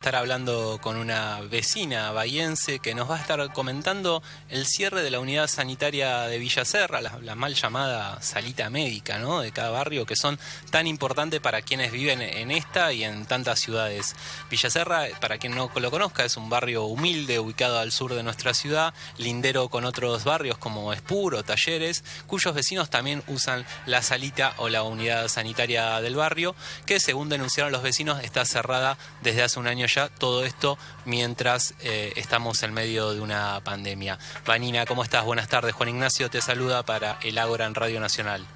Estar hablando con una vecina bahiense que nos va a estar comentando el cierre de la unidad sanitaria de Villa Serra, la mal llamada salita médica, ¿no?, de cada barrio, que son tan importantes para quienes viven en esta y en tantas ciudades. Villa Serra, para quien no lo conozca, es un barrio humilde ubicado al sur de nuestra ciudad, lindero con otros barrios como Espur o Talleres, cuyos vecinos también usan la salita o la unidad sanitaria del barrio, que según denunciaron los vecinos está cerrada desde hace un año ya, todo esto mientras estamos en medio de una pandemia. Vanina, ¿cómo estás? Buenas tardes. Juan Ignacio te saluda para el Ágora en Radio Nacional.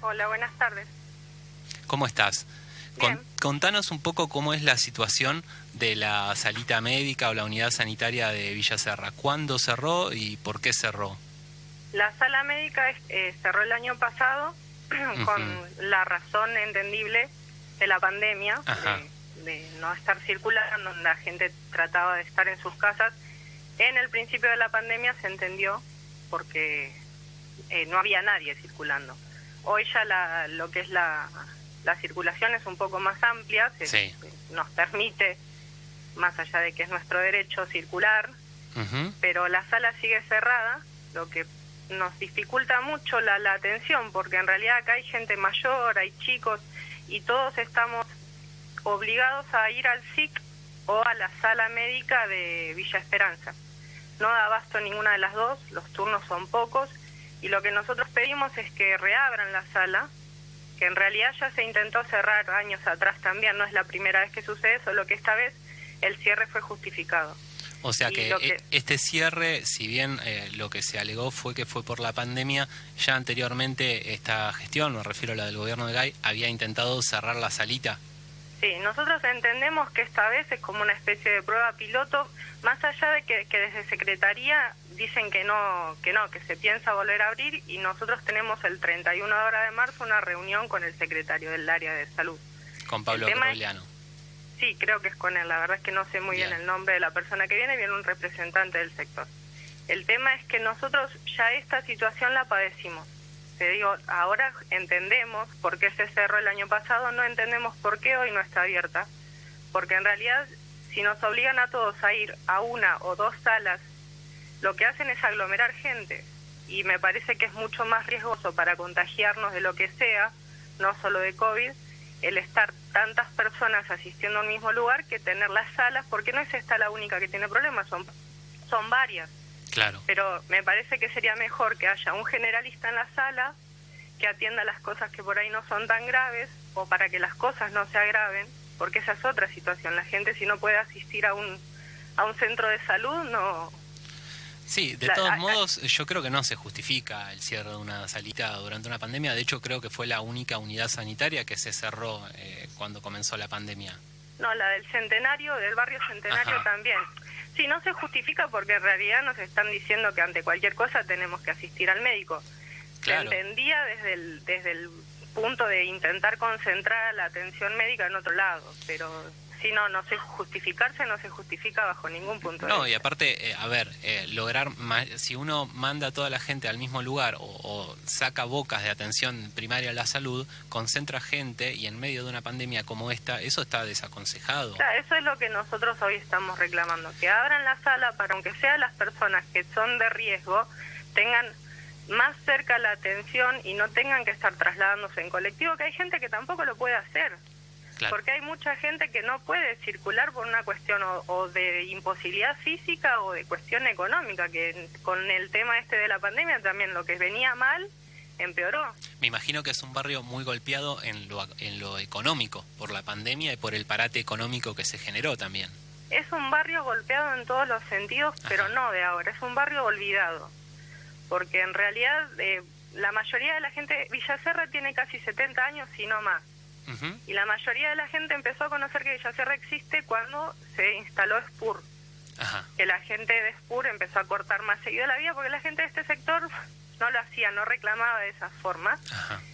Hola, buenas tardes. ¿Cómo estás? Contanos un poco cómo es la situación de la salita médica o la unidad sanitaria de Villa Serra. ¿Cuándo cerró y por qué cerró? La sala médica cerró el año pasado con la razón entendible de la pandemia, de no estar circulando, la gente trataba de estar en sus casas. En el principio de la pandemia se entendió porque no había nadie circulando. Hoy ya lo que es la circulación es un poco más amplia, nos permite, más allá de que es nuestro derecho, circular, pero la sala sigue cerrada, lo que nos dificulta mucho la atención, porque en realidad acá hay gente mayor, hay chicos, y todos estamos obligados a ir al SIC o a la sala médica de Villa Esperanza. No da abasto ninguna de las dos, los turnos son pocos, y lo que nosotros pedimos es que reabran la sala, que en realidad ya se intentó cerrar años atrás también, no es la primera vez que sucede, solo que esta vez el cierre fue justificado. O sea que este cierre, si bien lo que se alegó fue que fue por la pandemia, ya anteriormente esta gestión, me refiero a la del gobierno de Gay, había intentado cerrar la salita. Sí, nosotros entendemos que esta vez es como una especie de prueba piloto, más allá de que desde Secretaría dicen que se piensa volver a abrir, y nosotros tenemos el 31 de marzo una reunión con el secretario del área de salud. Con Pablo Coroliano. Sí, creo que es con él, la verdad es que no sé muy bien el nombre de la persona que viene un representante del sector. El tema es que nosotros ya esta situación la padecimos. Te digo, ahora entendemos por qué se cerró el año pasado, no entendemos por qué hoy no está abierta, porque en realidad si nos obligan a todos a ir a una o dos salas, lo que hacen es aglomerar gente, y me parece que es mucho más riesgoso para contagiarnos de lo que sea, no solo de COVID, el estar tantas personas asistiendo a un mismo lugar, que tener las salas, porque no es esta la única que tiene problemas, son varias. Claro. Pero me parece que sería mejor que haya un generalista en la sala que atienda las cosas que por ahí no son tan graves, o para que las cosas no se agraven, porque esa es otra situación. La gente, si no puede asistir a un centro de salud, no... Sí, de todos modos, yo creo que no se justifica el cierre de una salita durante una pandemia. De hecho, creo que fue la única unidad sanitaria que se cerró cuando comenzó la pandemia. No, la del Centenario, del barrio Centenario también. Sí, no se justifica porque en realidad nos están diciendo que ante cualquier cosa tenemos que asistir al médico. Claro. Se entendía desde el punto de intentar concentrar la atención médica en otro lado, pero si no se justifica bajo ningún punto de vista. No, y aparte, lograr, si uno manda a toda la gente al mismo lugar o saca bocas de atención primaria a la salud, concentra gente, y en medio de una pandemia como esta, eso está desaconsejado. Claro, eso es lo que nosotros hoy estamos reclamando, que abran la sala para, aunque sea las personas que son de riesgo, tengan más cerca la atención y no tengan que estar trasladándose en colectivo, que hay gente que tampoco lo puede hacer. Claro. Porque hay mucha gente que no puede circular por una cuestión o de imposibilidad física o de cuestión económica, que con el tema de la pandemia también lo que venía mal empeoró. Me imagino que es un barrio muy golpeado en lo económico por la pandemia y por el parate económico que se generó también. Es un barrio golpeado en todos los sentidos, pero no de ahora, es un barrio olvidado, porque en realidad la mayoría de la gente, Villa Serra tiene casi 70 años y no más. Y la mayoría de la gente empezó a conocer que Villa Serra existe cuando se instaló Espur. Que la gente de Espur empezó a cortar más seguido la vía, porque la gente de este sector no lo hacía, no reclamaba de esa forma.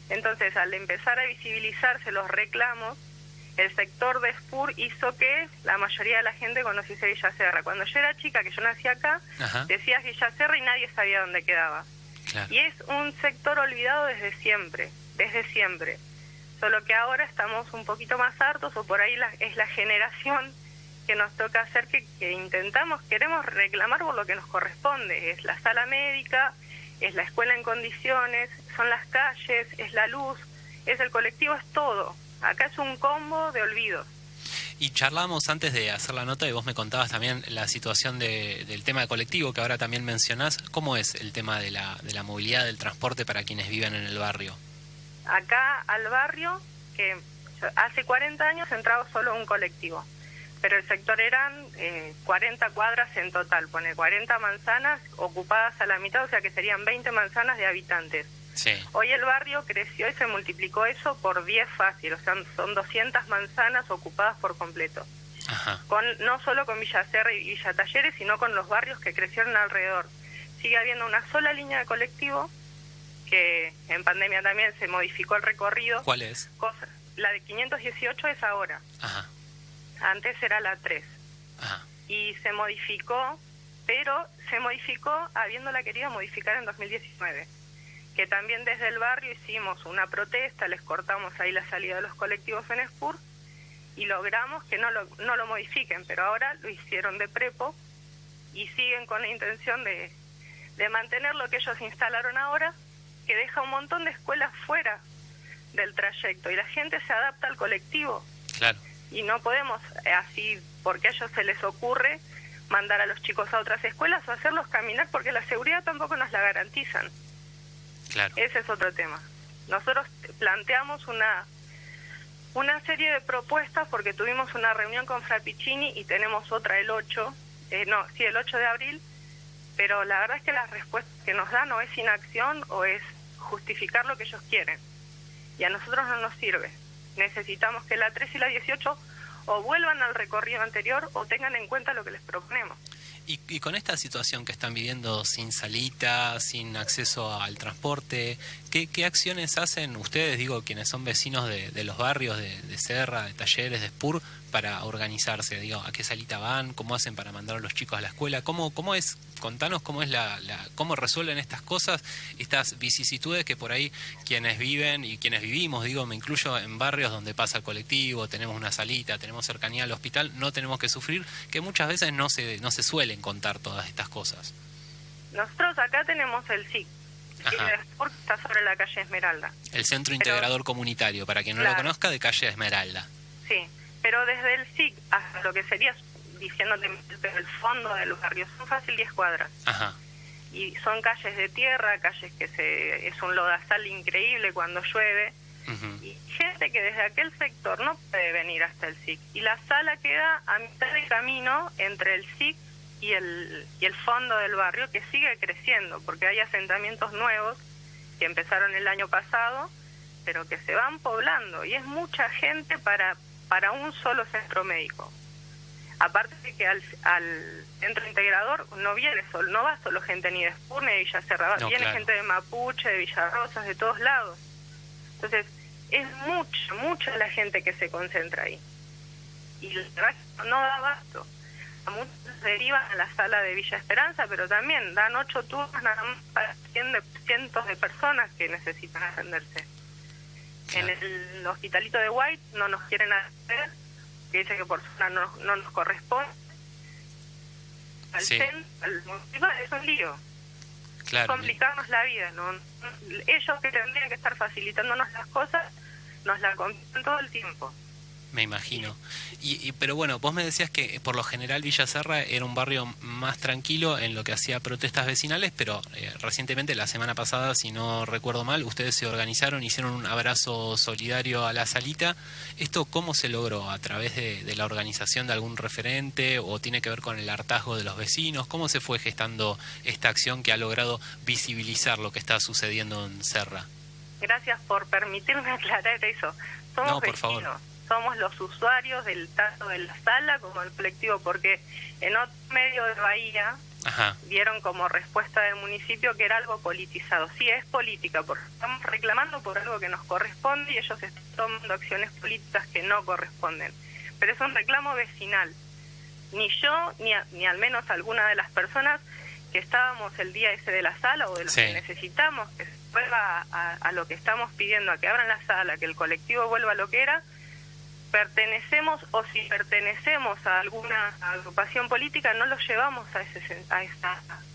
Entonces, al empezar a visibilizarse los reclamos, el sector de Espur hizo que la mayoría de la gente conociese Villa Serra. Cuando yo era chica, que yo nací acá, decías Villa Serra y nadie sabía dónde quedaba. Claro. Y es un sector olvidado desde siempre. Solo que ahora estamos un poquito más hartos, o por ahí es la generación que nos toca hacer, que queremos reclamar por lo que nos corresponde. Es la sala médica, es la escuela en condiciones, son las calles, es la luz, es el colectivo, es todo. Acá es un combo de olvidos. Y charlábamos antes de hacer la nota y vos me contabas también la situación del tema de colectivo que ahora también mencionás. ¿Cómo es el tema de la movilidad, del transporte para quienes viven en el barrio? Acá al barrio, que hace 40 años entraba solo un colectivo, pero el sector eran 40 cuadras en total, pone 40 manzanas ocupadas a la mitad, o sea que serían 20 manzanas de habitantes. Sí. Hoy el barrio creció y se multiplicó eso por 10 fácil, o sea, son 200 manzanas ocupadas por completo. Ajá. No solo con Villa Serra y Villa Talleres, sino con los barrios que crecieron alrededor. Sigue habiendo una sola línea de colectivo, que en pandemia también se modificó el recorrido. ¿Cuál es? La de 518 es ahora. Ajá. Antes era la 3. Ajá. Y se modificó, pero se modificó habiéndola querido modificar en 2019. Que también desde el barrio hicimos una protesta, les cortamos ahí la salida de los colectivos en Espur y logramos que no lo modifiquen, pero ahora lo hicieron de prepo y siguen con la intención de mantener lo que ellos instalaron ahora, que deja un montón de escuelas fuera del trayecto y la gente se adapta al colectivo. Claro. Y no podemos así, porque a ellos se les ocurre mandar a los chicos a otras escuelas o hacerlos caminar porque la seguridad tampoco nos la garantizan. Claro. Ese es otro tema. Nosotros planteamos una serie de propuestas porque tuvimos una reunión con Frappicini y tenemos otra el 8 de abril, pero la verdad es que la respuesta que nos dan o es inacción o es justificar lo que ellos quieren. Y a nosotros no nos sirve. Necesitamos que la 3 y la 18 o vuelvan al recorrido anterior o tengan en cuenta lo que les proponemos. Y con esta situación que están viviendo sin salita, sin acceso al transporte, ¿qué acciones hacen ustedes, digo, quienes son vecinos de los barrios de Serra, de Talleres, de Espur, para organizarse? Digo, ¿a qué salita van? ¿Cómo hacen para mandar a los chicos a la escuela? ¿Cómo es? Contanos cómo es cómo resuelven estas cosas, estas vicisitudes que por ahí quienes viven y quienes vivimos, digo, me incluyo en barrios donde pasa el colectivo, tenemos una salita, tenemos cercanía al hospital, no tenemos que sufrir, que muchas veces no se suelen contar todas estas cosas. Nosotros acá tenemos el SIC, que está sobre la calle Esmeralda. El Centro Integrador Comunitario, para quien no lo conozca, de calle Esmeralda. Sí, pero desde el SIC hasta lo que sería, diciéndote, pero el fondo del barrio, son fácil 10 cuadras. Ajá. Y son calles de tierra, calles que es un lodazal increíble cuando llueve. Uh-huh. Y gente que desde aquel sector no puede venir hasta el SIC. Y la sala queda a mitad de camino entre el SIC y el fondo del barrio, que sigue creciendo, porque hay asentamientos nuevos que empezaron el año pasado, pero que se van poblando. Y es mucha gente para un solo centro médico. Aparte de que al centro integrador no va solo gente ni de Espur ni de Villa Serra, viene gente de Mapuche, de Villarrosas, de todos lados. Entonces, es mucha la gente que se concentra ahí. Y la verdad no da abasto. A muchos derivan a la sala de Villa Esperanza, pero también dan 8 turnos nada más para cientos de personas que necesitan atenderse. Claro. En el hospitalito de White no nos quieren atender, que dice que por zona no nos corresponde. Al centro, al municipal, es un lío. Claro. Complicarnos la vida, ¿no? Ellos que tendrían que estar facilitándonos las cosas, nos la complican todo el tiempo. Me imagino. Pero bueno, vos me decías que por lo general Villa Serra era un barrio más tranquilo en lo que hacía protestas vecinales, pero recientemente, la semana pasada, si no recuerdo mal, ustedes se organizaron, hicieron un abrazo solidario a la salita. ¿Esto cómo se logró? ¿A través de la organización de algún referente o tiene que ver con el hartazgo de los vecinos? ¿Cómo se fue gestando esta acción que ha logrado visibilizar lo que está sucediendo en Serra? Gracias por permitirme aclarar eso. Somos por favor. Somos los usuarios tanto de la sala como del colectivo, porque en otro medio de Bahía vieron como respuesta del municipio que era algo politizado. Sí, es política, porque estamos reclamando por algo que nos corresponde y ellos están tomando acciones políticas que no corresponden. Pero es un reclamo vecinal. Ni yo, ni al menos alguna de las personas que estábamos el día ese de la sala o de los que necesitamos que se vuelva a lo que estamos pidiendo, a que abran la sala, que el colectivo vuelva a lo que era, pertenecemos o si pertenecemos a alguna agrupación política, no los llevamos a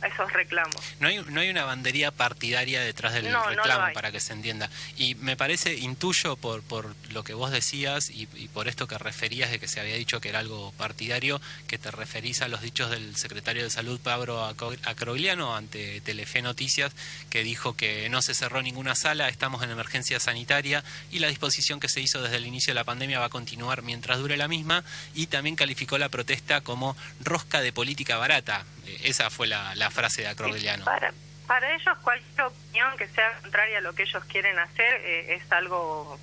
esos reclamos. No hay una bandería partidaria detrás del reclamo, para que se entienda. Y me parece, intuyo por lo que vos decías y por esto que referías de que se había dicho que era algo partidario, que te referís a los dichos del secretario de Salud, Pablo Acrogliano, ante Telefe Noticias, que dijo que no se cerró ninguna sala, estamos en emergencia sanitaria y la disposición que se hizo desde el inicio de la pandemia va a continuar mientras dure la misma, y también calificó la protesta como rosca de política barata. Esa fue la frase de Acrogliano. Para ellos cualquier opinión que sea contraria a lo que ellos quieren hacer es algo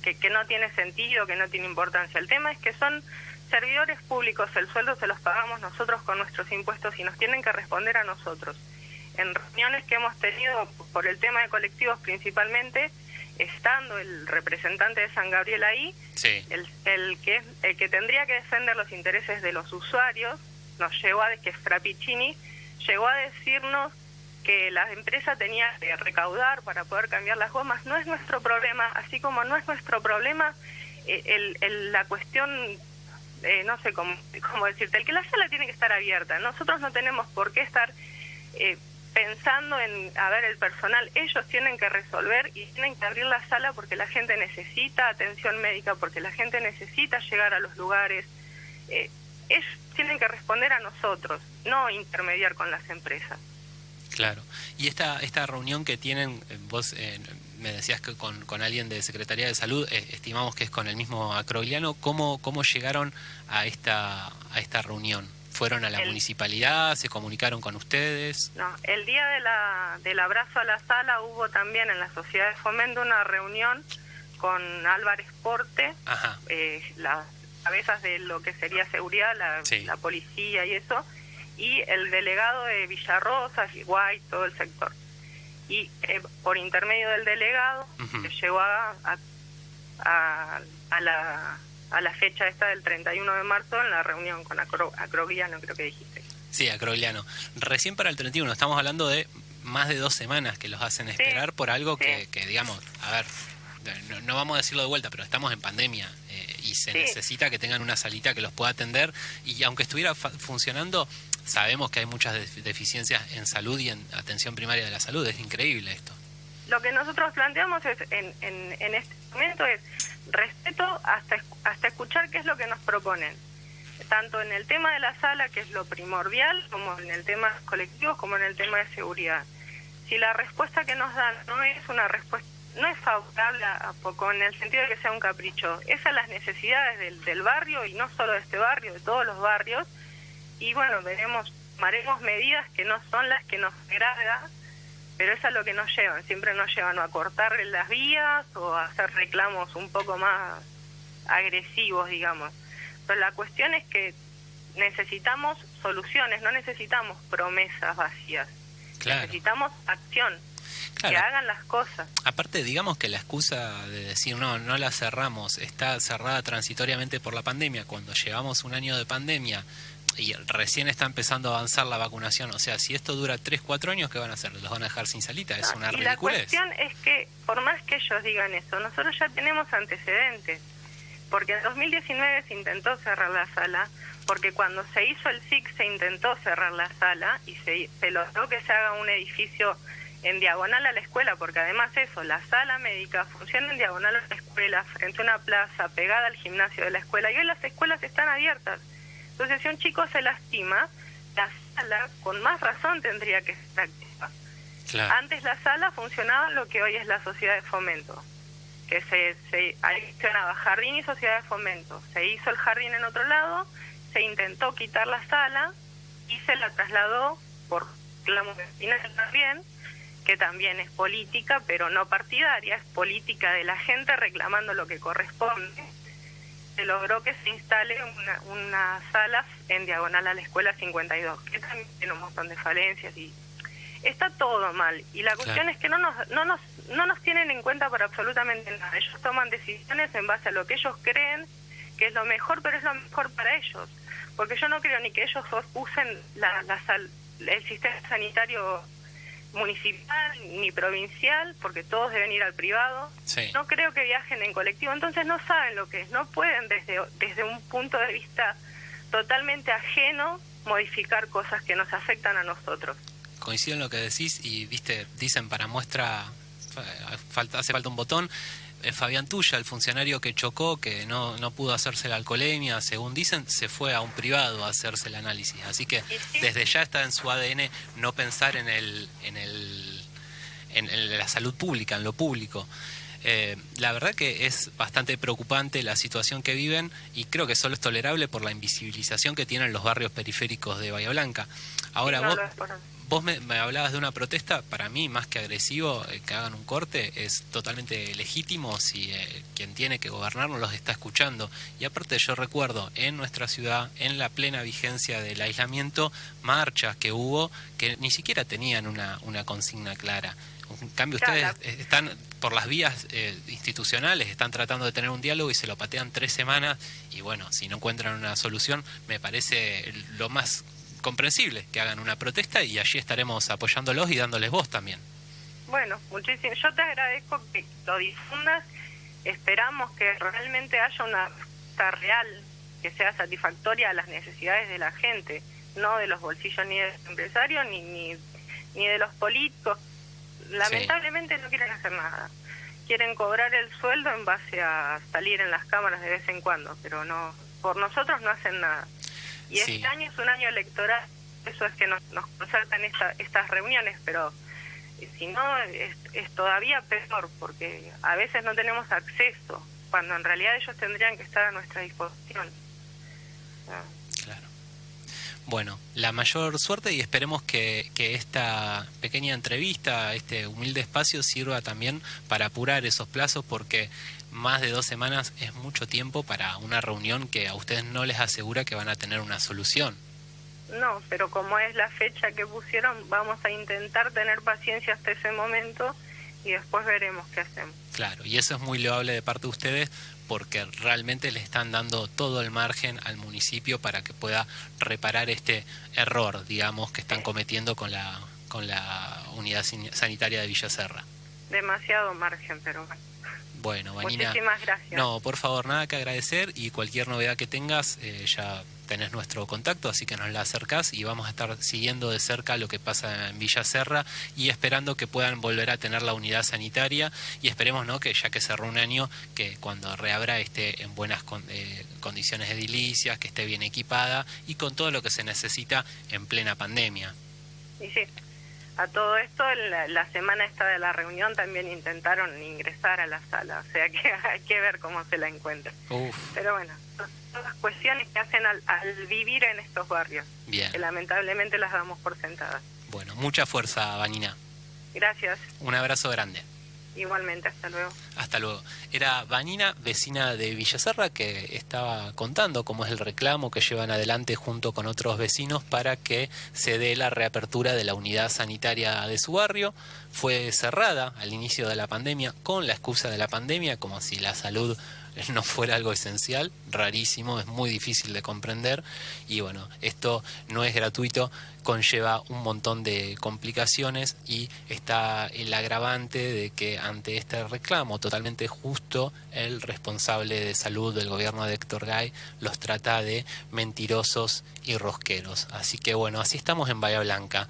que no tiene sentido, que no tiene importancia. El tema es que son servidores públicos, el sueldo se los pagamos nosotros con nuestros impuestos y nos tienen que responder a nosotros. En reuniones que hemos tenido por el tema de colectivos principalmente, estando el representante de San Gabriel ahí, sí, el que tendría que defender los intereses de los usuarios, que es Frappicini, llegó a decirnos que la empresa tenía que recaudar para poder cambiar las gomas. No es nuestro problema, así como no es nuestro problema la cuestión, no sé cómo decirte, el que la sala tiene que estar abierta. Nosotros no tenemos por qué estar pensando en, el personal, ellos tienen que resolver y tienen que abrir la sala porque la gente necesita atención médica, porque la gente necesita llegar a los lugares. Ellos tienen que responder a nosotros, no intermediar con las empresas. Claro. Y esta reunión que tienen, vos me decías que con alguien de Secretaría de Salud, estimamos que es con el mismo Acrogliano, ¿cómo llegaron a esta reunión? ¿Fueron a la municipalidad? ¿Se comunicaron con ustedes? No, el día del abrazo a la sala hubo también en la Sociedad de Fomento una reunión con Álvarez Porte, las cabezas de lo que sería seguridad, la policía y eso, y el delegado de Villarrosa, Guay, todo el sector. Y por intermedio del delegado se llegó a la fecha esta del 31 de marzo en la reunión con Acrogliano, creo que dijiste. Sí, Acrogliano. Recién para el 31, estamos hablando de más de 2 semanas que los hacen esperar por algo que digamos, a ver, no vamos a decirlo de vuelta, pero estamos en pandemia y se necesita que tengan una salita que los pueda atender, y aunque estuviera funcionando, sabemos que hay muchas deficiencias en salud y en atención primaria de la salud. Es increíble esto. Lo que nosotros planteamos es en este momento es respeto hasta escuchar qué es lo que nos proponen, tanto en el tema de la sala, que es lo primordial, como en el tema de los colectivos, como en el tema de seguridad. Si la respuesta que nos dan no es una respuesta, no es favorable a poco, en el sentido de que sea un capricho, es a las necesidades del barrio, y no solo de este barrio, de todos los barrios, y bueno, tomaremos medidas que no son las que nos agrada, pero es a lo que nos llevan, siempre nos llevan a cortar las vías o a hacer reclamos un poco más agresivos, digamos. Pero la cuestión es que necesitamos soluciones, no necesitamos promesas vacías. Claro. Necesitamos acción, claro, que hagan las cosas. Aparte, digamos que la excusa de decir no la cerramos, está cerrada transitoriamente por la pandemia, cuando llevamos un año de pandemia y recién está empezando a avanzar la vacunación. O sea, si esto dura 3-4 años, ¿qué van a hacer? ¿Los van a dejar sin salita? Es una ridiculez. La cuestión es que, por más que ellos digan eso, nosotros ya tenemos antecedentes. Porque en 2019 se intentó cerrar la sala, porque cuando se hizo el SIC se intentó cerrar la sala y se logró que se haga un edificio en diagonal a la escuela, porque además eso, la sala médica funciona en diagonal a la escuela, frente a una plaza, pegada al gimnasio de la escuela, y hoy las escuelas están abiertas. Entonces, si un chico se lastima, la sala con más razón tendría que estar activa. Claro. Antes la sala funcionaba lo que hoy es la Sociedad de Fomento, que ahí funcionaba jardín y Sociedad de Fomento. Se hizo el jardín en otro lado, se intentó quitar la sala y se la trasladó por reclamo vecinal también, que también es política, pero no partidaria, es política de la gente reclamando lo que corresponde. Se logró que se instale una sala en diagonal a la escuela 52, que también tiene un montón de falencias y está todo mal. Y la cuestión es que no nos tienen en cuenta para absolutamente nada. Ellos toman decisiones en base a lo que ellos creen que es lo mejor, pero es lo mejor para ellos. Porque yo no creo ni que ellos usen el sistema sanitario municipal ni provincial, porque todos deben ir al privado. Sí. No creo que viajen en colectivo, entonces no saben lo que es. No pueden desde un punto de vista totalmente ajeno modificar cosas que nos afectan a nosotros. Coincido en lo que decís y, viste, dicen para muestra, hace falta un botón. Fabián Tuya, el funcionario que chocó, que no pudo hacerse la alcoholemia, según dicen, se fue a un privado a hacerse el análisis. Así que desde ya está en su ADN no pensar en la salud pública, en lo público. La verdad que es bastante preocupante la situación que viven y creo que solo es tolerable por la invisibilización que tienen los barrios periféricos de Bahía Blanca. Ahora, vos me hablabas de una protesta, para mí más que agresivo, que hagan un corte es totalmente legítimo si quien tiene que gobernarnos los está escuchando. Y aparte yo recuerdo en nuestra ciudad, en la plena vigencia del aislamiento, marchas que hubo que ni siquiera tenían una consigna clara. En cambio ustedes están por las vías institucionales, están tratando de tener un diálogo y se lo patean 3 semanas y bueno, si no encuentran una solución, me parece lo más comprensible que hagan una protesta y allí estaremos apoyándolos y dándoles voz también. Bueno, muchísimo. Yo te agradezco que lo difundas. Esperamos que realmente haya una respuesta real que sea satisfactoria a las necesidades de la gente, no de los bolsillos ni de los empresarios ni de los políticos. Lamentablemente no quieren hacer nada. Quieren cobrar el sueldo en base a salir en las cámaras de vez en cuando, pero no, por nosotros no hacen nada. Y este año es un año electoral, eso es que nos concertan estas reuniones, pero si no es todavía peor, porque a veces no tenemos acceso, cuando en realidad ellos tendrían que estar a nuestra disposición. Claro. Bueno, la mayor suerte y esperemos que esta pequeña entrevista, este humilde espacio sirva también para apurar esos plazos, porque más de 2 semanas es mucho tiempo para una reunión que a ustedes no les asegura que van a tener una solución. No, pero como es la fecha que pusieron, vamos a intentar tener paciencia hasta ese momento y después veremos qué hacemos. Claro, y eso es muy loable de parte de ustedes porque realmente le están dando todo el margen al municipio para que pueda reparar este error, digamos, que están cometiendo con la unidad sanitaria de Villa Serra. Demasiado margen, pero bueno. Bueno, Vanina, muchísimas gracias. No, por favor, nada que agradecer y cualquier novedad que tengas, ya tenés nuestro contacto, así que nos la acercás y vamos a estar siguiendo de cerca lo que pasa en Villa Serra y esperando que puedan volver a tener la unidad sanitaria y esperemos, ¿no?, que ya que cerró un año, que cuando reabra esté en buenas condiciones edilicias, que esté bien equipada y con todo lo que se necesita en plena pandemia. Y sí. A todo esto, la semana esta de la reunión también intentaron ingresar a la sala, o sea que hay que ver cómo se la encuentran. Pero bueno, son todas cuestiones que hacen al vivir en estos barrios, bien, que lamentablemente las damos por sentadas. Bueno, mucha fuerza, Vanina. Gracias. Un abrazo grande. Igualmente, hasta luego. Hasta luego. Era Vanina, vecina de Villa Serra, que estaba contando cómo es el reclamo que llevan adelante junto con otros vecinos para que se dé la reapertura de la unidad sanitaria de su barrio. Fue cerrada al inicio de la pandemia con la excusa de la pandemia, como si la salud no fuera algo esencial, rarísimo, es muy difícil de comprender y bueno, esto no es gratuito, conlleva un montón de complicaciones y está el agravante de que ante este reclamo totalmente justo, el responsable de salud del gobierno de Héctor Gay los trata de mentirosos y rosqueros. Así que bueno, así estamos en Bahía Blanca.